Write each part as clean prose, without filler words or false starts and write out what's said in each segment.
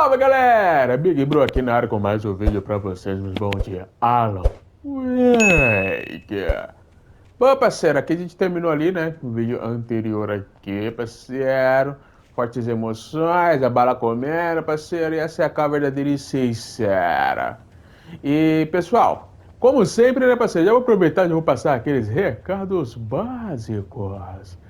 Salve galera, Bigbrow aqui na área com mais um vídeo pra vocês, meus bom dia, Alan Wake. Bom parceiro, aqui a gente terminou ali, né, o vídeo anterior aqui, parceiro, fortes emoções, a bala comendo, parceiro, e essa é a cara verdadeira e sincera. E pessoal, como sempre, né parceiro, já vou aproveitar e já vou passar aqueles recados básicos.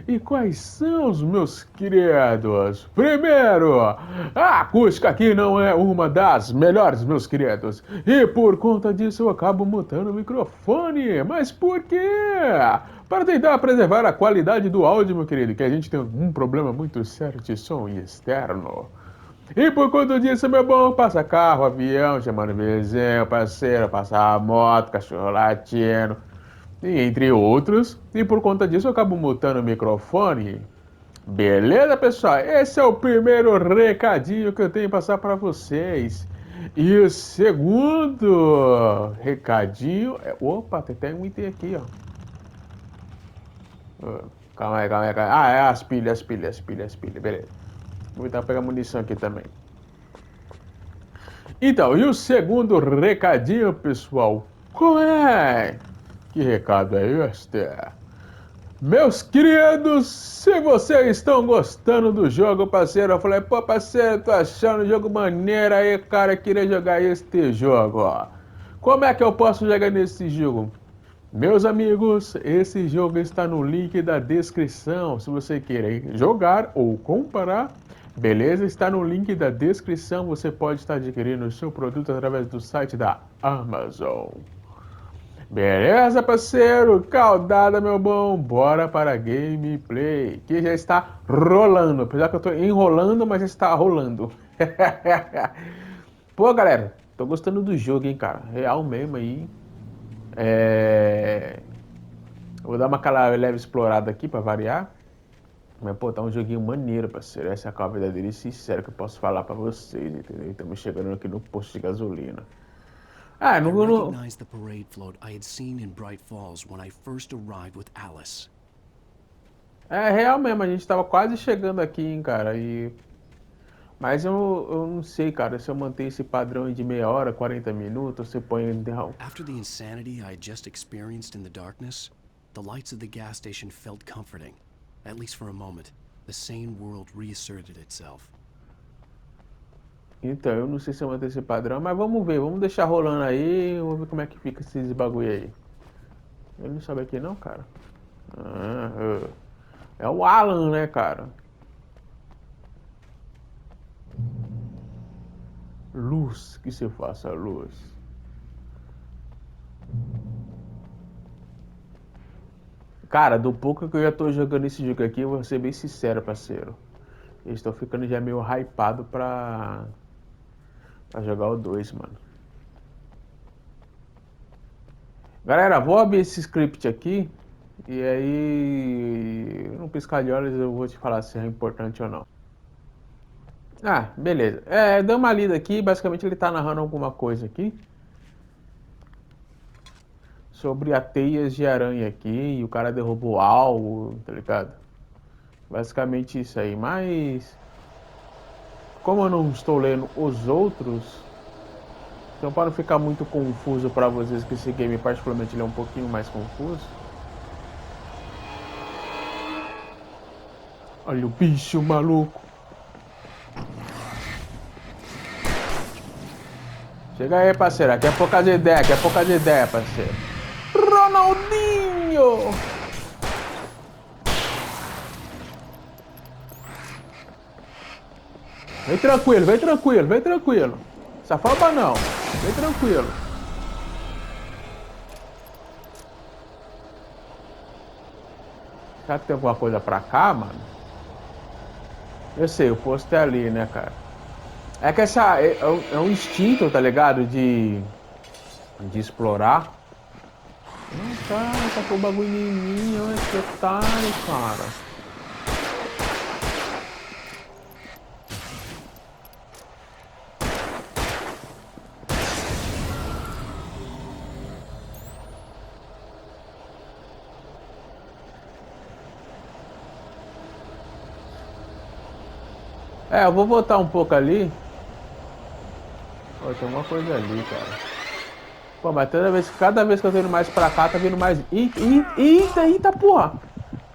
E quais são os meus queridos? Primeiro, a acústica aqui não é uma das melhores, meus queridos. E por conta disso eu acabo mutando o microfone. Mas por quê? Para tentar preservar a qualidade do áudio, meu querido, que a gente tem um problema muito sério de som externo. E por conta disso, meu bom, passa carro, avião, chamando vizinho, parceiro, passa moto, cachorro latindo, e entre outros. E por conta disso eu acabo mutando o microfone. Beleza, pessoal? Esse é o primeiro recadinho que eu tenho que passar para vocês. E o segundo recadinho é... Opa, tem até um item aqui, ó. Calma aí. Ah, é as pilhas, beleza. Vou tentar pegar munição aqui também. Então, e o segundo recadinho, pessoal? Qual é? Que recado é este? Meus queridos, se vocês estão gostando do jogo, parceiro, eu falei, pô, parceiro, tô achando o jogo maneiro aí, cara, queria jogar este jogo, ó. Como é que eu posso jogar nesse jogo? Meus amigos, esse jogo está no link da descrição, se você querer jogar ou comparar, beleza? Está no link da descrição, você pode estar adquirindo o seu produto através do site da Amazon. Beleza, parceiro? Caudada, meu bom. Bora para a gameplay, que já está rolando. Apesar que eu estou enrolando, mas já está rolando. Pô, galera, tô gostando do jogo, hein, cara. Real mesmo aí. Vou dar uma leve explorada aqui para variar. Mas, pô, tá um joguinho maneiro, parceiro. Essa é a verdadeira e sincera que eu posso falar para vocês, entendeu? Estamos chegando aqui no posto de gasolina. Ah, não... I recognized the parade float I had seen in Bright Falls when I first arrived with Alice. É real mesmo, a gente tava quase chegando aqui, hein, cara, Mas eu não sei, cara, se eu manter esse padrão de meia hora, 40 minutos, você põe... After the insanity I had just experienced in the darkness, the lights of the gas station felt comforting. At least for a moment, the sane world reasserted itself. Então, eu não sei se eu manter esse padrão, mas vamos ver, vamos deixar rolando aí, vamos ver como é que fica esses bagulho aí. Ele não sabe aqui não, cara. É o Alan, né, cara? Luz, que se faça luz. Cara, do pouco que eu já tô jogando esse jogo aqui, eu vou ser bem sincero, parceiro. Eu estou ficando já meio hypado pra jogar o 2, mano. Galera, vou abrir esse script aqui. E aí, no piscar de olhos eu vou te falar se é importante ou não. Ah, beleza. Dá uma lida aqui, basicamente ele tá narrando alguma coisa aqui. Sobre a teias de aranha aqui, e o cara derrubou algo, tá ligado? Basicamente isso aí, mas... Como eu não estou lendo os outros, então para não ficar muito confuso para vocês, que esse game particularmente ele é um pouquinho mais confuso. Olha o bicho maluco. Chega aí, parceiro, aqui é poucas ideias, parceiro. Ronaldinho! Vem tranquilo. Se afoba não. Vem tranquilo. Será que tem alguma coisa pra cá, mano? Eu sei, o posto é ali, né, cara? É que essa é um instinto, tá ligado? De explorar. Não, cara, tacou o bagulho em mim, olha que otário, cara. Eu vou voltar um pouco ali. Pô, tem alguma coisa ali, cara. Pô, mas cada vez que eu tô indo mais pra cá, tá vindo mais. Eita, porra!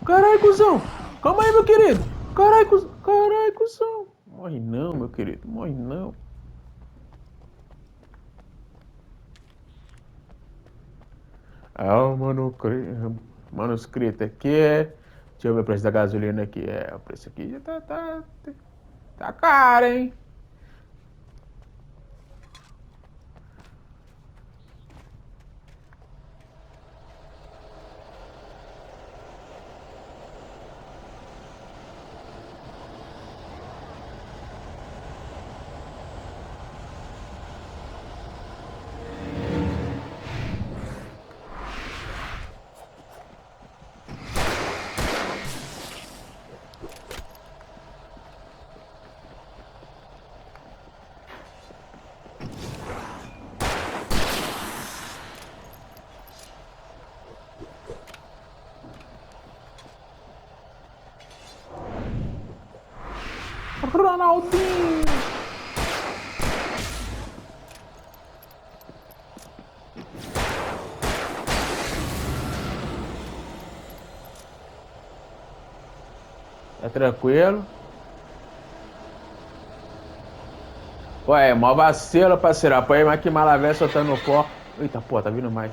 Caralho, cuzão! Calma aí, meu querido! Caralho, cuzão! Morre não, meu querido, morre não. Ah, o manuscrito aqui é. Deixa eu ver o preço da gasolina aqui. É, o preço aqui já tá caro, hein? Ronaldinho! Tá tranquilo? Ué, mó vacilo, parceiro. Apoia mais que Malavé soltando pó. Eita, pô, tá vindo mais.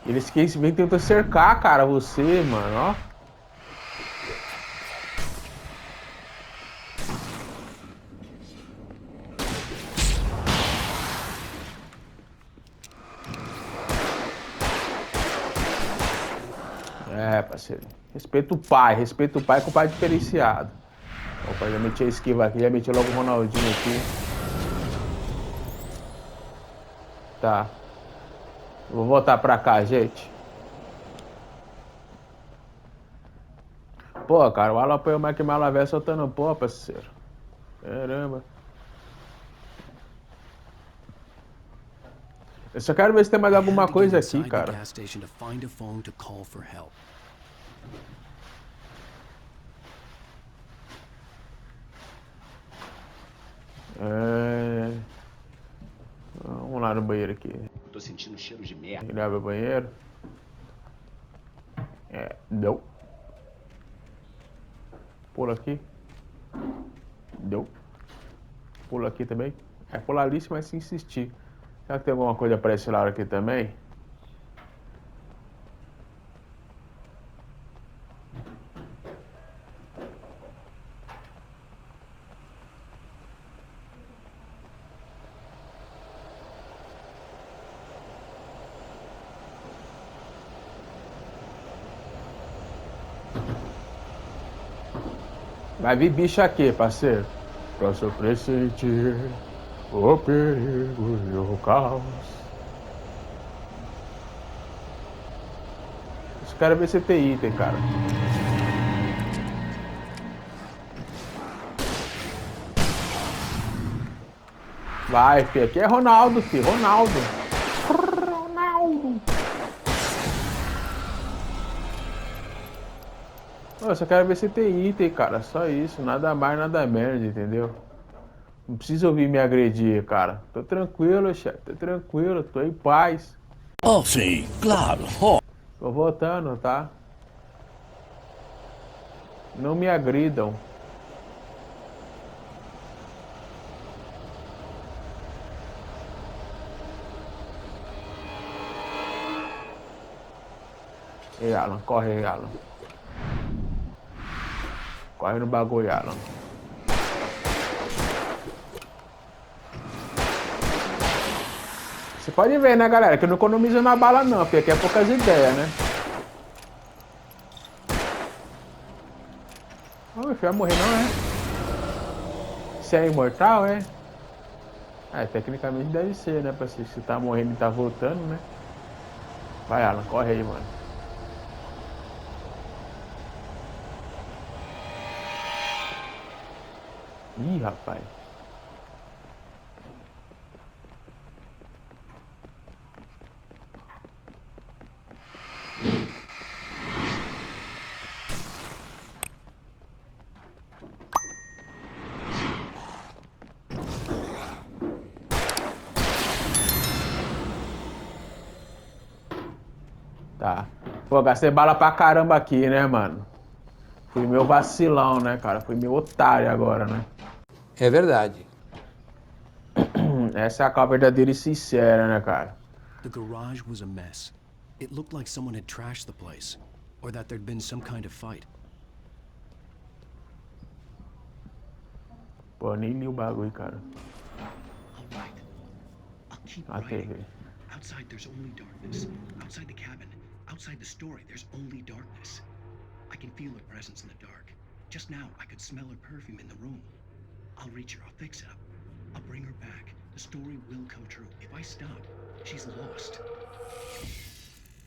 Eles que vem tentar cercar, cara, você, mano, ó. É, parceiro. Respeita o pai com o pai diferenciado. Opa, já meti a esquiva aqui, já meti logo o Ronaldinho aqui. Tá. Vou voltar pra cá, gente. Pô, cara, o Alan apoiou mais que Malavé soltando pó, parceiro. Caramba. Eu só quero ver se tem mais alguma coisa aqui, cara. É... Vamos lá no banheiro aqui. Tô sentindo cheiro de merda. Ele abre o banheiro. É, deu. Pula aqui. Deu. Pula aqui também. É pular ali, mas se insistir. Será que tem alguma coisa pra esse lado aqui também? Vai vir bicho aqui, parceiro. Pra sofrer sentir o perigo e o caos. Os caras ver se tem item, cara. Vai, filho. Aqui é Ronaldo, filho. Ronaldo. Eu só quero ver se tem item, cara. Só isso. Nada mais, nada menos, entendeu? Não precisa ouvir me agredir, cara. Tô tranquilo, chefe. Tô tranquilo. Tô em paz. Oh, sim, claro. Tô voltando, tá? Não me agridam. Ei, Alan. Corre aí, Alan. Corre no bagulho, Alan. Você pode ver, né, galera, que eu não economizo na bala não, porque aqui é poucas ideias, né? Ô, meu filho, vai morrer não, é? Você é imortal, é? É, tecnicamente deve ser, né, parceiro? Se tá morrendo e tá voltando, né? Vai, Alan, corre aí, mano. Ih, rapaz. Tá. Pô, gastei bala pra caramba aqui, né, mano? Fui meu vacilão, né, cara? Fui meu otário agora, né? É verdade. Essa é a verdadeira e sincera, né, cara? The garage was a mess. It looked like someone had trashed the place, or that there'd been some kind of fight. Pô, nem li o bagulho, cara. All right. I'll keep A writing. TV. Outside, there's only darkness. Outside the cabin, outside the story, there's only darkness. I can feel her presence in the dark. Just now, I could smell her perfume in the room. I'll reach her. I'll fix it up. I'll bring her back. The story will come true. If I stop, she's lost.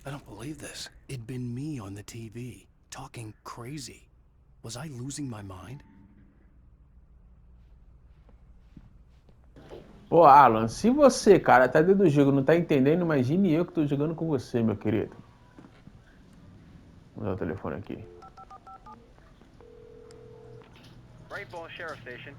I don't believe this. It'd been me on the TV, talking crazy. Was I losing my mind? Pô, Alan, se você, cara, tá dentro do jogo e não tá entendendo, imagine eu que tô jogando com você, meu querido. Vou dar o telefone aqui. Rainbow Sheriff Station.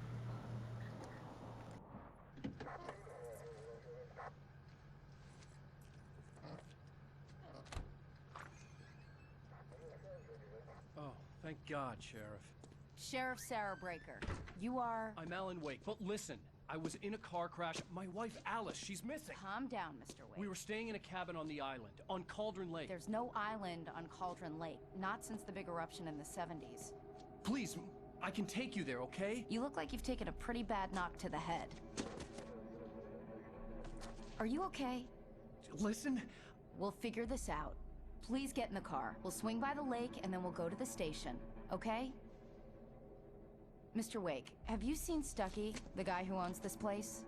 Oh, thank God, Sheriff. Sheriff Sarah Breaker, you are... I'm Alan Wake, but listen, I was in a car crash. My wife, Alice, she's missing. Calm down, Mr. Wake. We were staying in a cabin on the island, on Cauldron Lake. There's no island on Cauldron Lake, not since the big eruption in the 70s. Please, I can take you there, okay? You look like you've taken a pretty bad knock to the head. Are you okay? Listen. We'll figure this out. Please get in the car. We'll swing by the lake and then we'll go to the station, okay? Mr. Wake, have you seen Stucky, the guy who owns this place?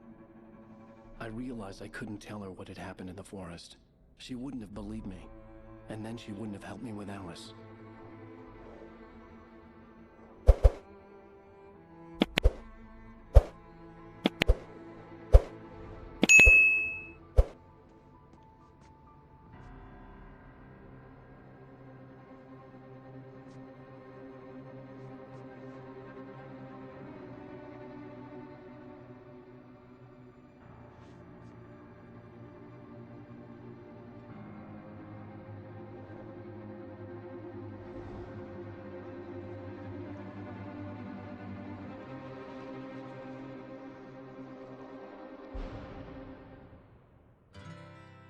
I realized I couldn't tell her what had happened in the forest. She wouldn't have believed me. And then she wouldn't have helped me with Alice.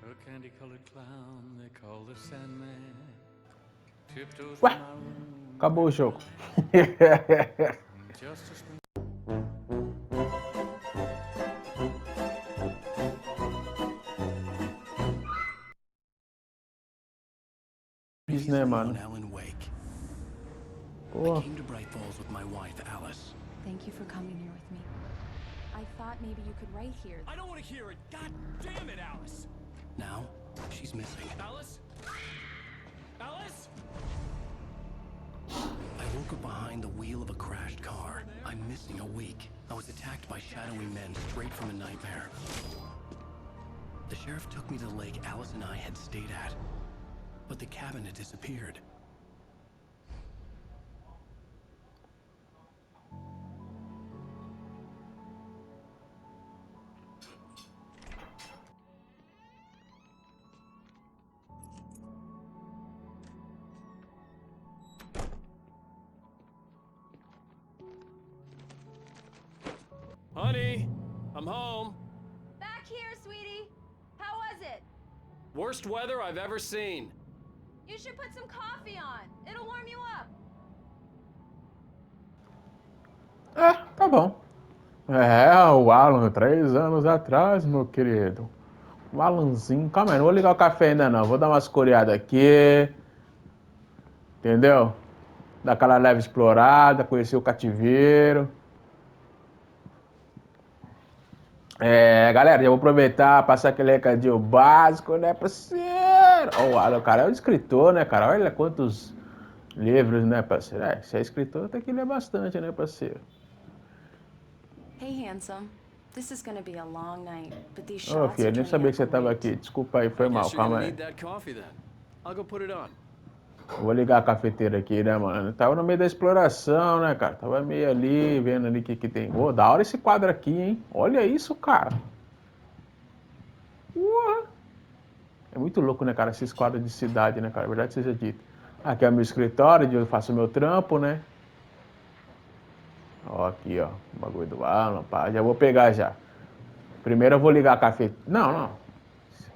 A candy-colored clown they call the Sandman tiptoes Ué, from my room acabou o jogo. just to swing. Isso, né, mano? On Alan Wake. Pô, I came to Bright Falls with my wife, Alice. Thank you for coming here with me. I thought maybe you could write here. I don't want to hear it. God damn it, Alice. Now, she's missing. Alice? Alice? I woke up behind the wheel of a crashed car. I'm missing a week. I was attacked by shadowy men straight from a nightmare. The sheriff took me to the lake Alice and I had stayed at. But the cabin had disappeared. Honey, I'm home. Back here, sweetie. How was it? Worst weather I've ever seen. You should put some coffee on. It'll warm you up. é, tá bom. É, o Alan, 3 anos atrás, meu querido. O Alanzinho. Calma aí, não vou ligar o café ainda não. Vou dar umas coreadas aqui. Entendeu? Dar aquela leve explorada, conhecer o cativeiro. É, galera, já vou aproveitar, passar aquele recadinho básico, né, parceiro? Ó, o Alan, o cara é um escritor, né, cara? Olha quantos livros, né, parceiro? É, se é escritor, tem que ler bastante, né, parceiro? Hey, handsome. This is gonna be a long night, but these Ô, shots filho, are nem turning sabia out que você tava great. aqui. Desculpa aí, foi mal, Guess you're calma gonna aí. need that coffee then. I'll go put it on. Vou ligar a cafeteira aqui, né, mano? Tava no meio da exploração, né, cara? Tava meio ali, vendo ali o que tem. Ô, da hora esse quadro aqui, hein? Olha isso, cara. Porra. É muito louco, né, cara, esses quadros de cidade, né, cara, verdade seja dita. Aqui é o meu escritório, onde eu faço o meu trampo, né. Ó, aqui, ó, o bagulho do Alan, pá, já vou pegar já. Primeiro eu vou ligar a café... Não.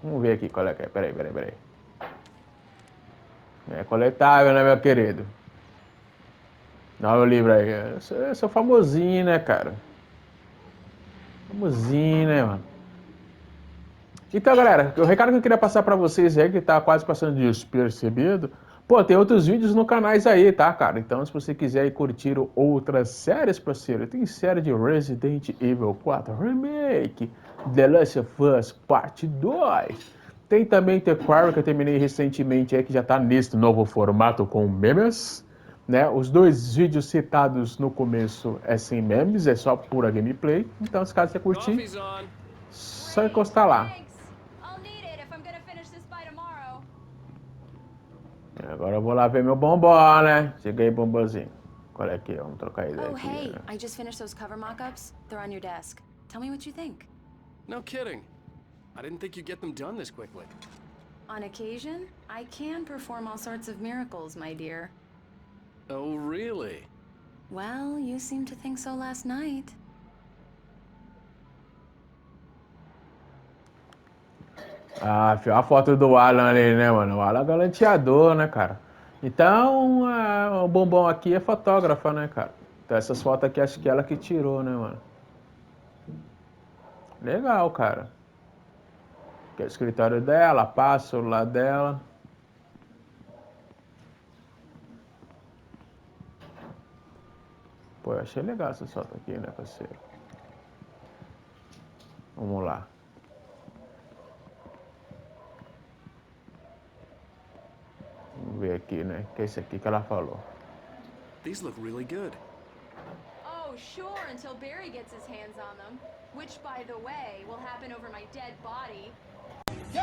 Vamos ver aqui qual é que é, peraí. É coletável, né, meu querido? Dá o livro aí. Eu sou famosinho, né, cara? Famosinho, né, mano? Então, galera, o recado que eu queria passar pra vocês é que tá quase passando despercebido. Pô, tem outros vídeos no canais aí, tá, cara? Então, se você quiser ir curtir outras séries, parceiro, tem série de Resident Evil 4 Remake, The Last of Us Parte 2. Tem também The Quarry, que eu terminei recentemente aí, que já tá nesse novo formato com memes, né? Os dois vídeos citados no começo é sem memes, é só pura gameplay. Então, se caso você curtir, Coffee's on. só encostar lá. I'll need it if I'm gonna finish this by tomorrow. Agora eu vou lá ver meu bombom, né? Chega aí, bombonzinho. Qual é que é? Vamos trocar ideia Oh, aqui. hey, Né? I just finished those cover mock-ups. They're on your desk. Tell me what you think. No kidding. I didn't think you'd get them done this quickly. On occasion, I can perform all sorts of miracles, my dear. Oh, really? Well, you seemed to think so last night. Ah, filho, a foto do Alan ali, né, mano? O Alan é galanteador, né, cara? Então, o bombom aqui é fotógrafa, né, cara? Então essas fotos aqui, acho que ela que tirou, né, mano? Legal, cara. Aqui é o escritório dela, passa o celular dela. Pô, eu achei legal essa foto aqui, né, parceiro? Vamos lá. Vamos ver aqui, né? Que é esse aqui que ela falou. These look really good. Oh, sure, until Barry gets his hands on them. Which, by the way, will happen over my dead body.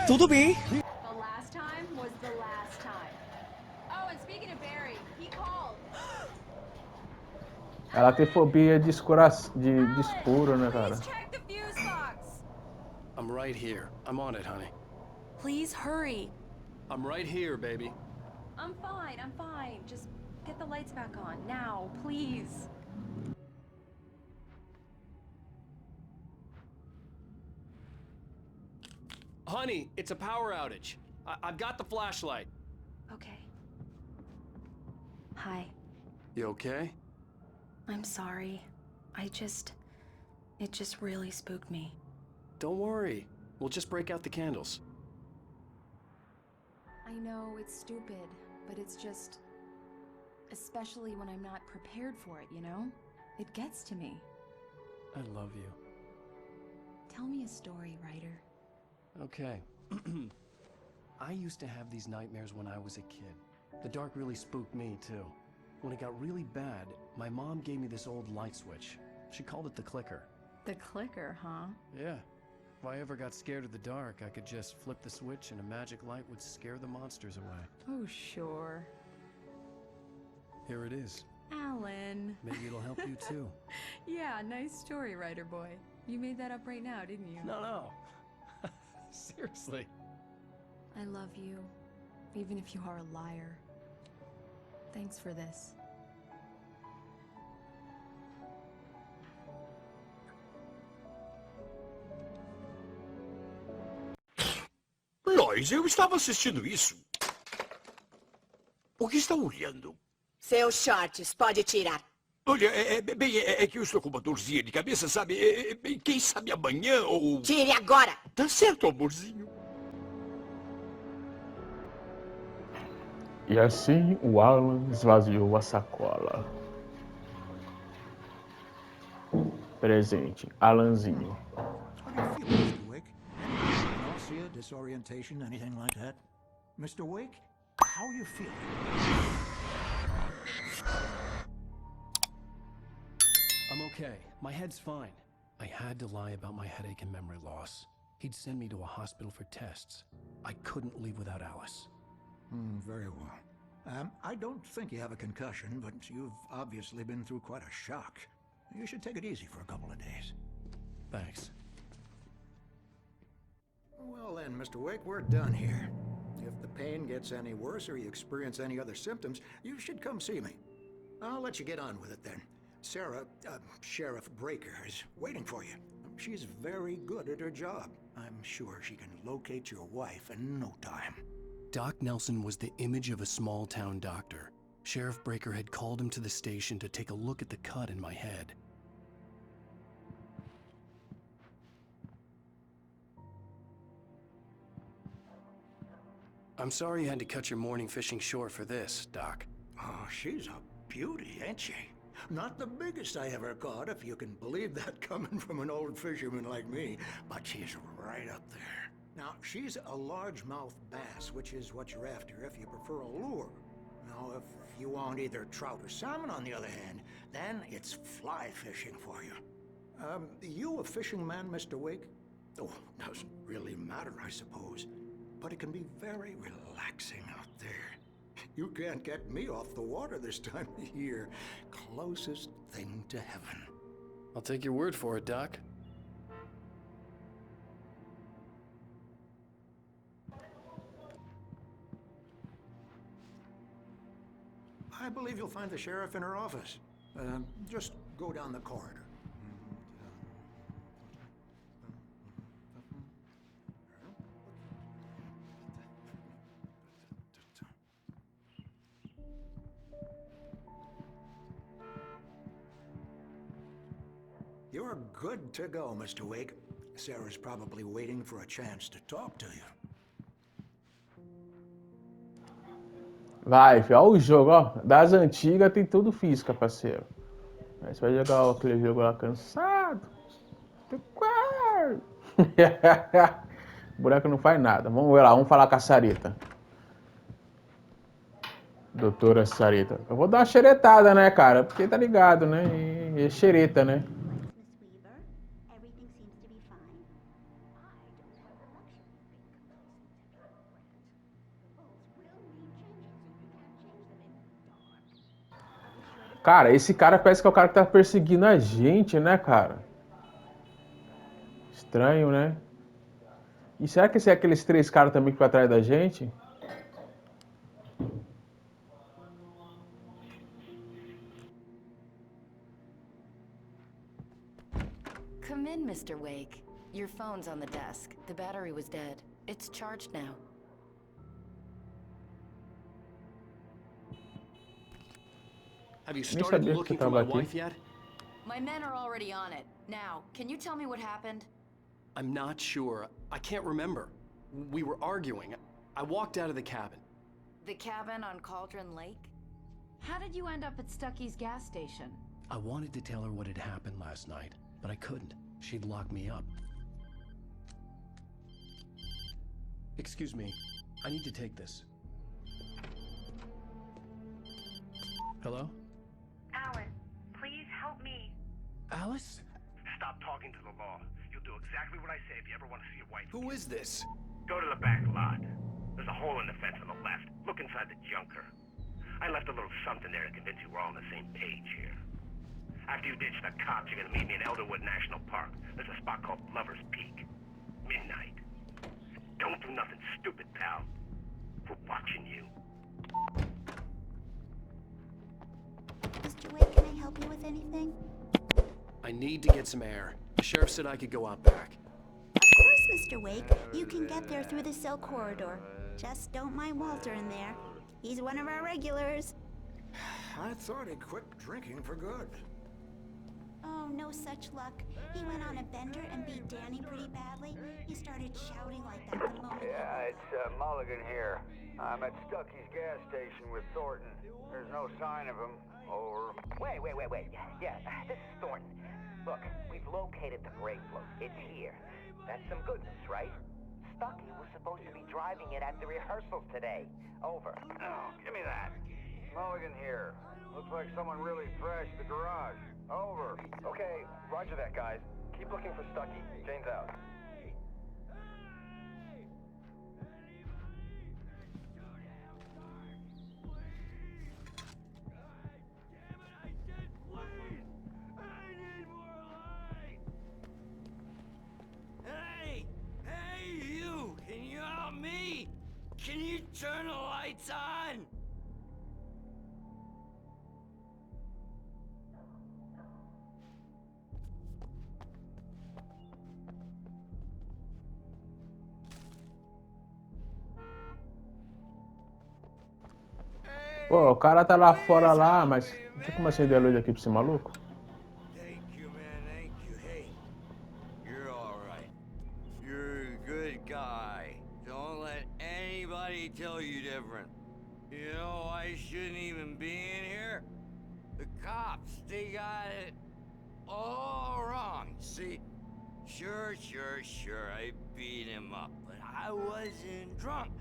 Tudo bem. The last time was the last time. Oh, and speaking of Barry, he called. Ela tem fobia de escuro, né, cara? Please check the fuse box. I'm right here. I'm on it, honey. Please hurry. I'm right here, baby. I'm fine. Just get the lights back on now, please. Honey, it's a power outage. I've got the flashlight. Okay. Hi. You okay? I'm sorry. It just really spooked me. Don't worry. We'll just break out the candles. I know it's stupid, but it's just... Especially when I'm not prepared for it, you know? It gets to me. I love you. Tell me a story, writer. Okay. I used to have these nightmares when I was a kid. The dark really spooked me, too. When it got really bad, my mom gave me this old light switch. She called it the clicker. The clicker, huh? Yeah. If I ever got scared of the dark, I could just flip the switch and a magic light would scare the monsters away. Oh, sure. Here it is. Alan. Maybe it'll help you, too. Yeah, nice story, writer boy. You made that up right now, didn't you? No. Seriously. I love you, even if you are a liar. Thanks for this. Lois, eu estava assistindo isso. O que está olhando? Seus shorts, pode tirar. Olha, é que eu estou com uma dorzinha de cabeça, sabe? Quem sabe amanhã ou... Tire agora! Tá certo, amorzinho. E assim o Alan esvaziou a sacola. Presente, Alanzinho. How do you feel, Mr. Wake? Nausea, disorientation, anything like that? Mr. Wake, how are you feeling? I'm okay. My head's fine. I had to lie about my headache and memory loss. He'd send me to a hospital for tests. I couldn't leave without Alice. Very well. I don't think you have a concussion, but you've obviously been through quite a shock. You should take it easy for a couple of days. Thanks. Well then, Listen, Mr. Wake, we're done here. If the pain gets any worse or you experience any other symptoms, you should come see me. I'll let you get on with it then. Sarah, Sheriff Breaker, is waiting for you. She's very good at her job. I'm sure she can locate your wife in no time. Doc Nelson was the image of a small-town doctor. Sheriff Breaker had called him to the station to take a look at the cut in my head. I'm sorry you had to cut your morning fishing short for this, Doc. Oh, she's a beauty, ain't she? Not the biggest I ever caught, if you can believe that coming from an old fisherman like me, but she's right up there. Now, she's a largemouth bass, which is what you're after if you prefer a lure. Now, if you want either trout or salmon, on the other hand, then it's fly fishing for you. You a fishing man, Mr. Wake? Oh, doesn't really matter, I suppose. But it can be very relaxing out there. You can't get me off the water this time of year. Closest thing to heaven. I'll take your word for it, Doc. I believe you'll find the sheriff in her office. Just go down the corridor. You're good to go, Mr. Wake. Sarah's probably waiting for a chance to talk to you. Vai, filho. Olha o jogo, ó. Das antigas tem tudo física, parceiro. Aí você vai jogar aquele jogo lá cansado. O boneco não faz nada. Vamos ver lá, vamos falar com a Sarita. Doutora Sarita. Eu vou dar uma xeretada, né, cara? Porque tá ligado, né? E é xereta, né? Cara, esse cara parece que é o cara que tá perseguindo a gente, né, cara? Estranho, né? E será que esse é aqueles 3 caras também que ficam atrás da gente? Come in, Mr. Wake. Your phone's on the desk. The battery was dead. It's charged now. Have you started looking for my wife yet? My men are already on it. Now, can you tell me what happened? I'm not sure. I can't remember. We were arguing. I walked out of the cabin. The cabin on Cauldron Lake? How did you end up at Stucky's gas station? I wanted to tell her what had happened last night, but I couldn't. She'd lock me up. Excuse me. I need to take this. Hello? Alan, please help me. Alice? Stop talking to the law. You'll do exactly what I say if you ever want to see your wife. Who is this? Go to the back lot. There's a hole in the fence on the left. Look inside the junker. I left a little something there to convince you we're all on the same page here. After you ditch the cops, you're gonna meet me in Elderwood National Park. There's a spot called Lover's Peak. Midnight. Don't do nothing stupid, pal. We're watching you. Mr. Wake, can I help you with anything? I need to get some air. The sheriff said I could go out back. Of course, Mr. Wake. You can get there through the cell corridor. Just don't mind Walter in there. He's one of our regulars. I thought he quit drinking for good. Oh, no such luck. He went on a bender and beat Danny pretty badly. He started shouting like that the moment. Yeah, it's Mulligan here. I'm at Stucky's gas station with Thornton. There's no sign of him. Over. Wait. Yeah, this is Thornton. Look, we've located the brake float. It's here. That's some good news, right? Stucky was supposed to be driving it at the rehearsals today. Over. Oh, give me that. Mulligan here. Looks like someone really thrashed the garage. Over. Okay, roger that, guys. Keep looking for Stucky. Jane's out. Hey, you! Can turn the lights on? Pô, o cara tá lá fora lá, mas não tem como acender a luz aqui pra esse maluco? Thank you, man. Thank you. Hey, you're all right. You're a good guy. Don't let anybody tell you different. You know, I shouldn't even be in here. The cops, they got it all wrong. See, sure, I beat him up, but I wasn't drunk.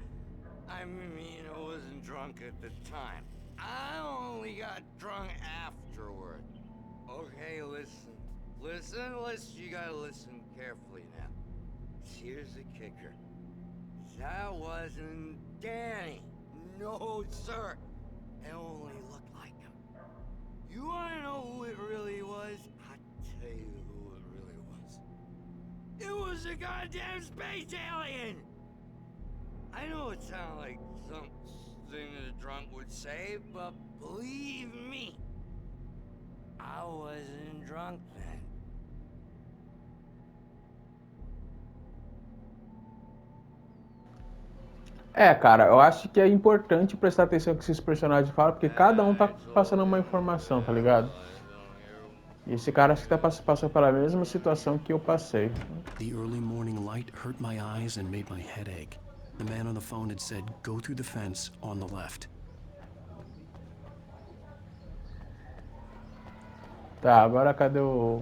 I mean, I wasn't drunk at the time. I only got drunk afterward. Okay, listen. You gotta listen carefully now. Here's the kicker. That wasn't Danny. No, sir. It only looked like him. You wanna know who it really was? I'll tell you who it really was. It was a goddamn space alien! I know it sounds like something that a drunk would say, but believe me, I wasn't drunk then. É, cara, eu acho que é importante prestar atenção no que esses personagens falam, porque cada um tá passando uma informação, tá ligado? E esse cara acho que tá passando pela mesma situação que eu passei. The early morning light hurt my eyes and made my head ache. The man on the phone had said, go through the fence on the left. Tá, agora cadê o...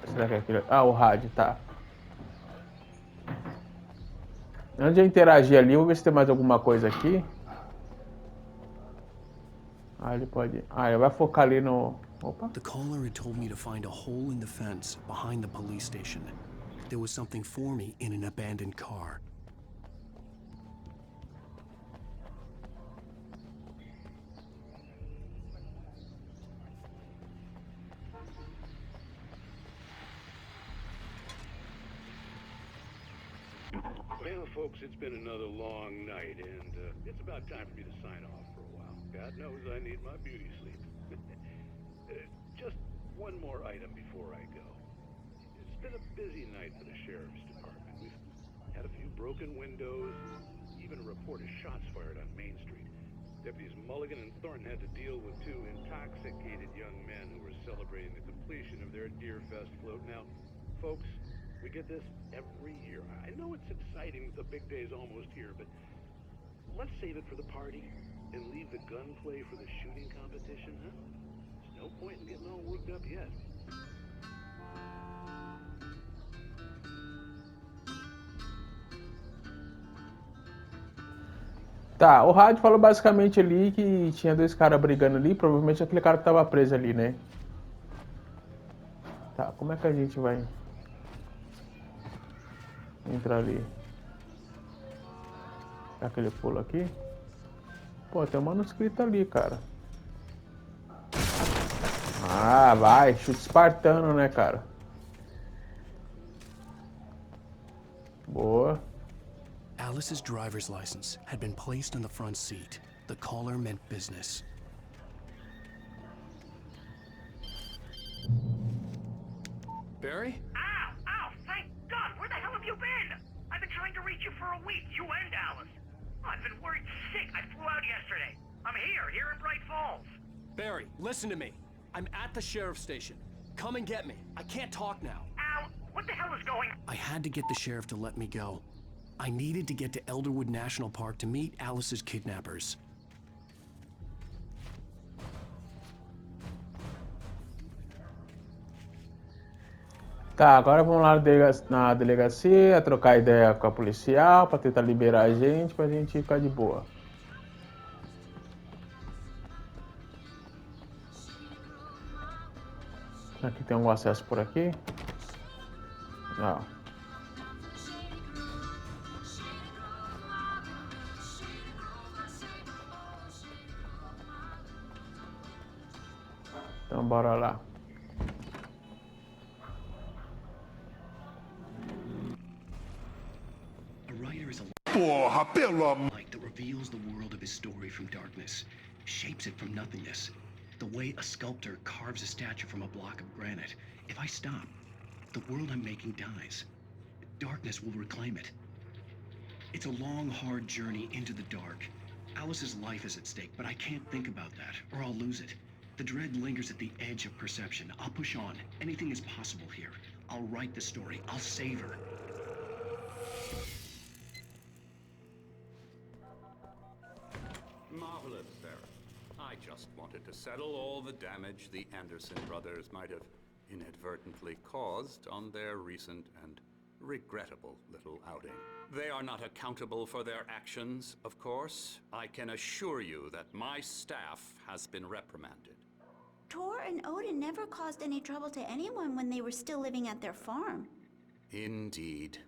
Será que é aquele... Ah, o rádio, tá. Antes de eu interagir ali, vou ver se tem mais alguma coisa aqui. Ah, ele pode... Ah, ele vai focar ali no... Opa. The caller had told me to find a hole in the fence behind the police station. There was something for me in an abandoned car. Well, folks, it's been another long night, and it's about time for me to sign off for a while. God knows I need my beauty sleep. Just one more item before I go. It's been a busy night for the Sheriff's Department. We've had a few broken windows, even a report of shots fired on Main Street. Deputies Mulligan and Thornton had to deal with two intoxicated young men who were celebrating the completion of their Deer Fest float. Now, folks, we get this every year. I know it's exciting, the big day's almost here, but let's save it for the party and leave the gunplay for the shooting competition, huh? There's no point in getting all worked up yet. Tá, o rádio falou basicamente ali que tinha dois caras brigando ali, provavelmente aquele cara que tava preso ali, né? Tá, como é que a gente vai entrar ali? Aquele pulo aqui. Pô, tem um manuscrito ali, cara. Ah, vai, chute espartano, né, cara? Boa. Alice's driver's license had been placed on the front seat. The caller meant business. Barry? Ow! Thank God! Where the hell have you been? I've been trying to reach you for a week, you and Alice. I've been worried sick. I flew out yesterday. I'm here in Bright Falls. Barry, listen to me. I'm at the sheriff's station. Come and get me. I can't talk now. Al, what the hell is going on? I had to get the sheriff to let me go. I needed to get to Elderwood National Park to meet Alice's kidnappers. Tá, agora vamos lá na delegacia, trocar ideia com a policial pra tentar liberar a gente, pra gente ficar de boa. Aqui tem um acesso por aqui. Não. Então bora lá. A writer is a porra, pelo amor. Like that reveals the world of his story from darkness, shapes it from nothingness. The way a sculptor carves a statue from a block of granite. If I stop, the world I'm making dies. Darkness will reclaim it. It's a long, hard journey into the dark. Alice's life is at stake, but I can't think about that, or I'll lose it. The dread lingers at the edge of perception. I'll push on. Anything is possible here. I'll write the story. I'll save her. Marvelous, Sarah. I just wanted to settle all the damage the Anderson brothers might have inadvertently caused on their recent and regrettable little outing. They are not accountable for their actions, of course. I can assure you that my staff has been reprimanded. Tor and Odin never caused any trouble to anyone when they were still living at their farm. Indeed.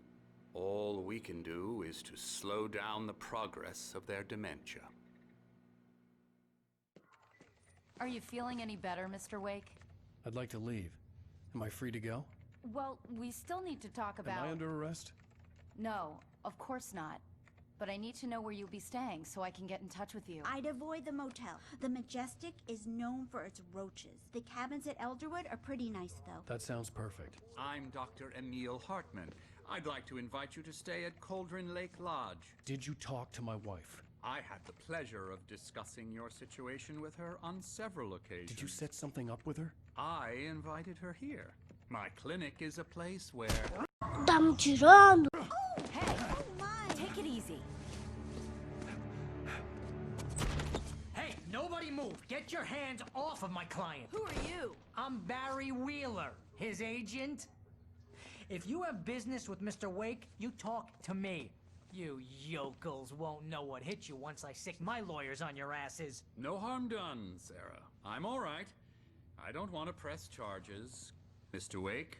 All we can do is to slow down the progress of their dementia. Are you feeling any better, Mr. Wake? I'd like to leave. Am I free to go? Well, we still need to talk about... Am I under arrest? No, of course not. But I need to know where you'll be staying so I can get in touch with you. I'd avoid the motel. The Majestic is known for its roaches. The cabins at Elderwood are pretty nice, though. That sounds perfect. I'm Dr. Emil Hartman. I'd like to invite you to stay at Cauldron Lake Lodge. Did you talk to my wife? I had the pleasure of discussing your situation with her on several occasions. Did you set something up with her? I invited her here. My clinic is a place where... Tá me tirando! Oh, hey! Oh my! Take it easy. Hey, nobody move! Get your hands off of my client! Who are you? I'm Barry Wheeler, his agent. If you have business with Mr. Wake, you talk to me. You yokels won't know what hit you once I sick my lawyers on your asses. No harm done, Sarah. I'm all right. I don't want to press charges. Mr. Wake,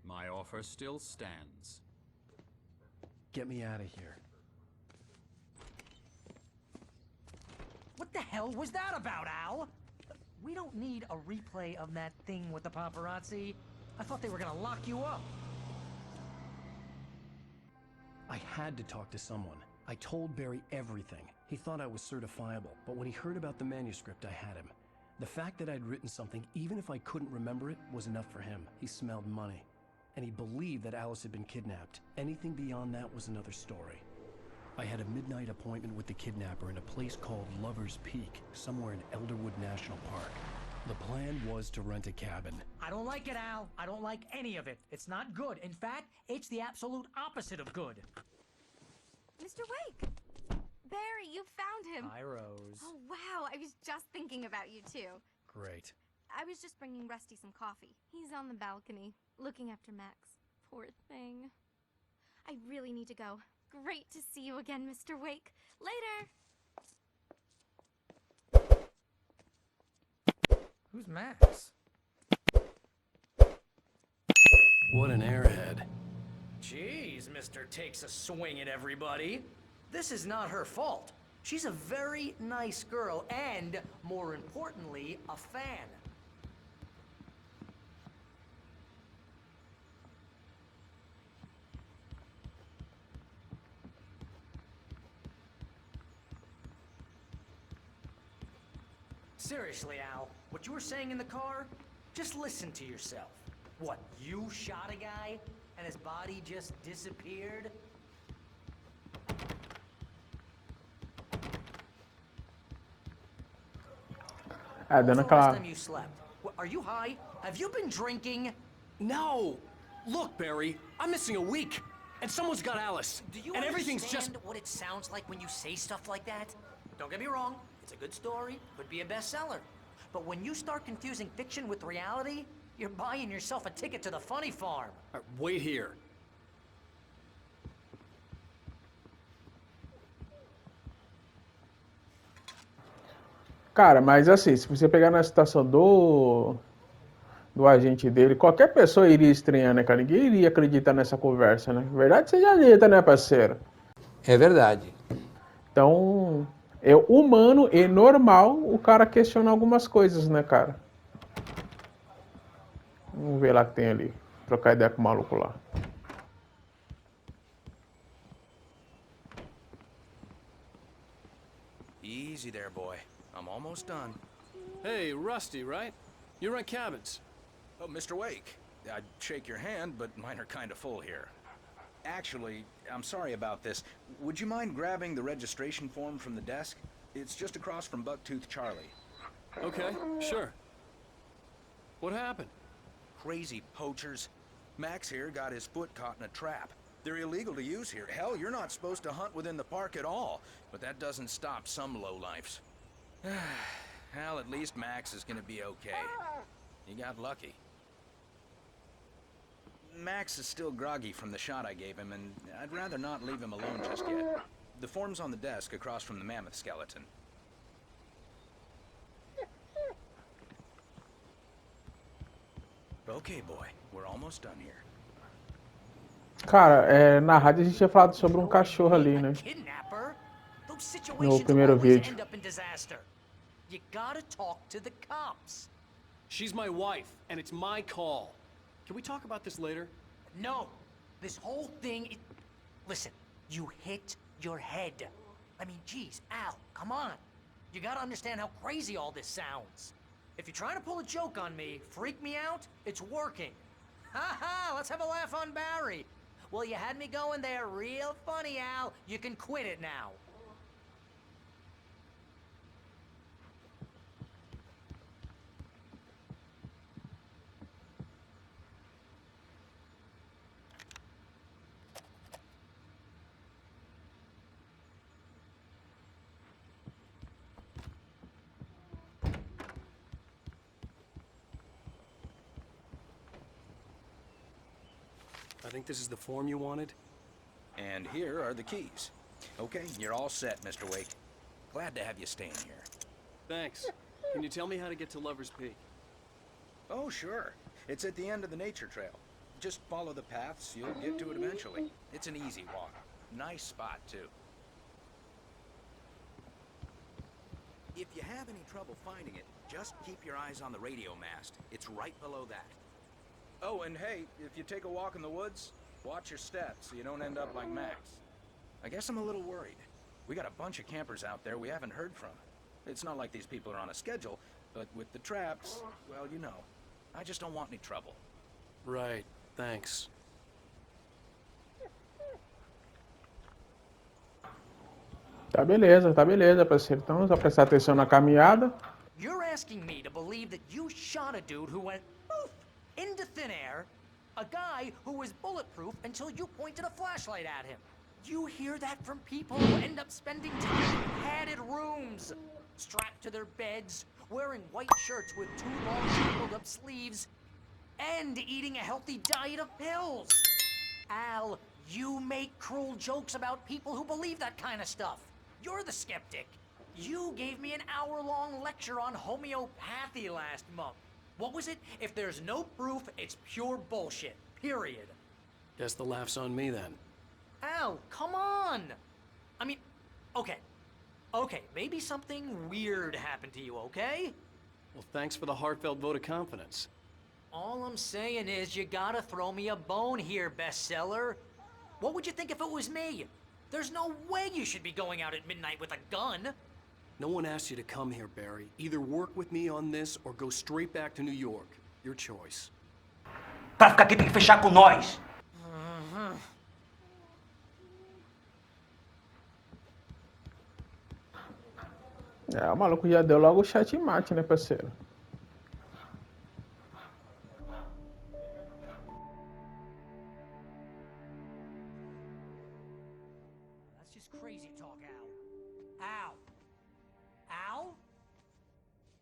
my offer still stands. Get me out of here. What the hell was that about, Al? We don't need a replay of that thing with the paparazzi. I thought they were gonna lock you up. I had to talk to someone. I told Barry everything. He thought I was certifiable, but when he heard about the manuscript, I had him. The fact that I'd written something, even if I couldn't remember it, was enough for him. He smelled money. And he believed that Alice had been kidnapped. Anything beyond that was another story. I had a midnight appointment with the kidnapper in a place called Lover's Peak, somewhere in Elderwood National Park. The plan was to rent a cabin. I don't like it, Al. I don't like any of it. It's not good. In fact, it's the absolute opposite of good. Mr. Wake! Barry, you found him! Hi, Rose. Oh, wow. I was just thinking about you, too. Great. I was just bringing Rusty some coffee. He's on the balcony, looking after Max. Poor thing. I really need to go. Great to see you again, Mr. Wake. Later! Who's Max? What an airhead. Jeez, Mr. Takes a swing at everybody. This is not her fault. She's a very nice girl and, more importantly, a fan. Seriously, Al, what you were saying in the car? Just listen to yourself. What, you shot a guy and his body just disappeared? Dando When was the aquela... last time you slept? Are you high? Have you been drinking? No! Look, Barry, I'm missing a week, and someone's got Alice. Do you and everything's understand just... what it sounds like when you say stuff like that? Don't get me wrong, it's a good story, could be a bestseller. But when you start confusing fiction with reality, you're buying yourself a ticket to the funny farm. Wait here. Cara, mas assim, se você pegar na situação do agente dele, qualquer pessoa iria estranhar, né, cara? Ninguém iria acreditar nessa conversa, né? Verdade seja dita, né, parceiro? É verdade. Então, é humano e normal o cara questionar algumas coisas, né, cara? Vamos ver lá que tem ali. Trocar ideia com o maluco lá. Easy there, boy. I'm almost done. Hey, Rusty, right? You rent cabins. Oh, Mr. Wake. I'd shake your hand, but mine are kind of full here. Actually, I'm sorry about this. Would you mind grabbing the registration form from the desk? It's just across from Bucktooth Charlie. Okay, sure. What happened? Crazy poachers. Max here got his foot caught in a trap. They're illegal to use here. Hell, you're not supposed to hunt within the park at all. But that doesn't stop some lowlifes. Well, at least Max is gonna be okay. He got lucky. Max is still groggy from the shot I gave him, and I'd rather not leave him alone just yet. The form's on the desk across from the mammoth skeleton. Okay, boy. We're almost done here. Cara, na rádio a gente tinha falado sobre cachorro ali, né? No primeiro vídeo. You gotta talk to the cops. She's my wife, and it's my call. Can we talk about this later? No. This whole thing... Listen, you hit your head. I mean, geez, Al, come on. You gotta understand how crazy all this sounds. If you're trying to pull a joke on me, freak me out, it's working. Ha ha, let's have a laugh on Barry. Well, you had me going there real funny, Al. You can quit it now. I think this is the form you wanted. And here are the keys. Okay, you're all set, Mr. Wake. Glad to have you staying here. Thanks. Can you tell me how to get to Lover's Peak? Oh, sure. It's at the end of the nature trail. Just follow the paths, you'll get to it eventually. It's an easy walk. Nice spot, too. If you have any trouble finding it, just keep your eyes on the radio mast. It's right below that. Oh, and hey, if you take a walk in the woods, watch your steps so you don't end up like Max. I guess I'm a little worried. We got a bunch of campers out there we haven't heard from. It's not like these people are on a schedule, but with the traps, well, you know. I just don't want any trouble. Right, thanks. Tá beleza, parceiro. Então, só prestar atenção na caminhada. You're asking me to believe that you shot a dude who went poof into thin air, a guy who was bulletproof until you pointed a flashlight at him. You hear that from people who end up spending time in padded rooms, strapped to their beds, wearing white shirts with too long tangled up sleeves, and eating a healthy diet of pills. Al, you make cruel jokes about people who believe that kind of stuff. You're the skeptic. You gave me an hour-long lecture on homeopathy last month. What was it? If there's no proof, it's pure bullshit. Period. Guess the laugh's on me then. Al, come on! I mean, okay, maybe something weird happened to you, okay? Well, thanks for the heartfelt vote of confidence. All I'm saying is you gotta throw me a bone here, bestseller. What would you think if it was me? There's no way you should be going out at midnight with a gun. No one asked you to come here, Barry. Either work with me on this or go straight back to New York. Your choice. Pra ficar aqui tem que fechar com nós. O maluco já deu logo o checkmate, né, parceiro? That's just crazy talk, Al. Al?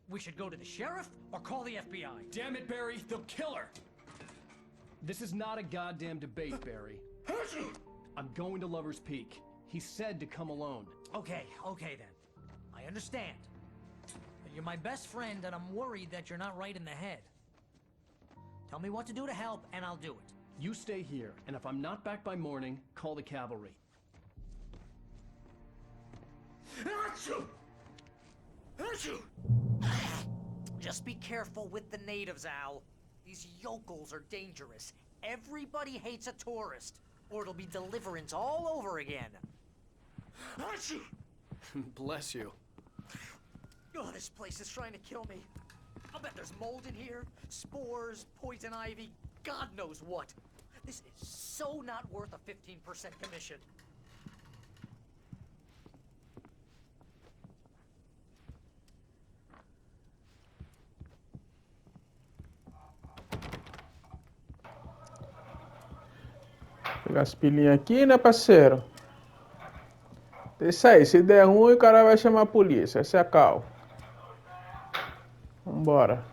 We should go to the sheriff or call the FBI. Damn it, Barry, they'll kill her! This is not a goddamn debate, Barry. I'm going to Lover's Peak. He said to come alone. Okay then. I understand. But you're my best friend and I'm worried that you're not right in the head. Tell me what to do to help and I'll do it. You stay here, and if I'm not back by morning, call the cavalry. Just be careful with the natives, Al. These yokels are dangerous. Everybody hates a tourist, or it'll be deliverance all over again. Bless you. Oh, this place is trying to kill me. I'll bet there's mold in here, spores, poison ivy, God knows what. This is so not worth a 15% commission. Pegar as pilinhas aqui, né, parceiro? Isso aí, se der ruim, o cara vai chamar a polícia. Essa é a cal. Vambora.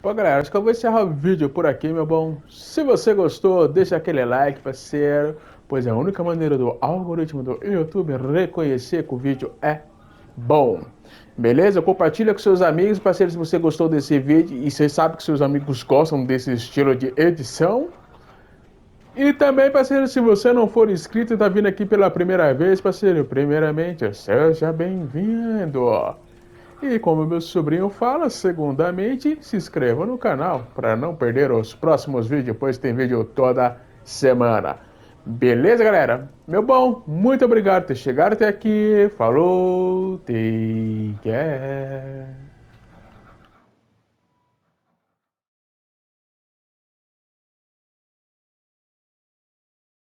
Bom, galera, acho que eu vou encerrar o vídeo por aqui, meu bom. Se você gostou, deixa aquele like, parceiro, pois é a única maneira do algoritmo do YouTube reconhecer que o vídeo é bom. Beleza? Compartilha com seus amigos, parceiro, se você gostou desse vídeo e você sabe que seus amigos gostam desse estilo de edição. E também, parceiro, se você não for inscrito e tá vindo aqui pela primeira vez, parceiro, primeiramente, seja bem-vindo. E como meu sobrinho fala, segundamente, se inscreva no canal para não perder os próximos vídeos, pois tem vídeo toda semana. Beleza, galera? Meu bom, muito obrigado por ter chegado até aqui. Falou, take care.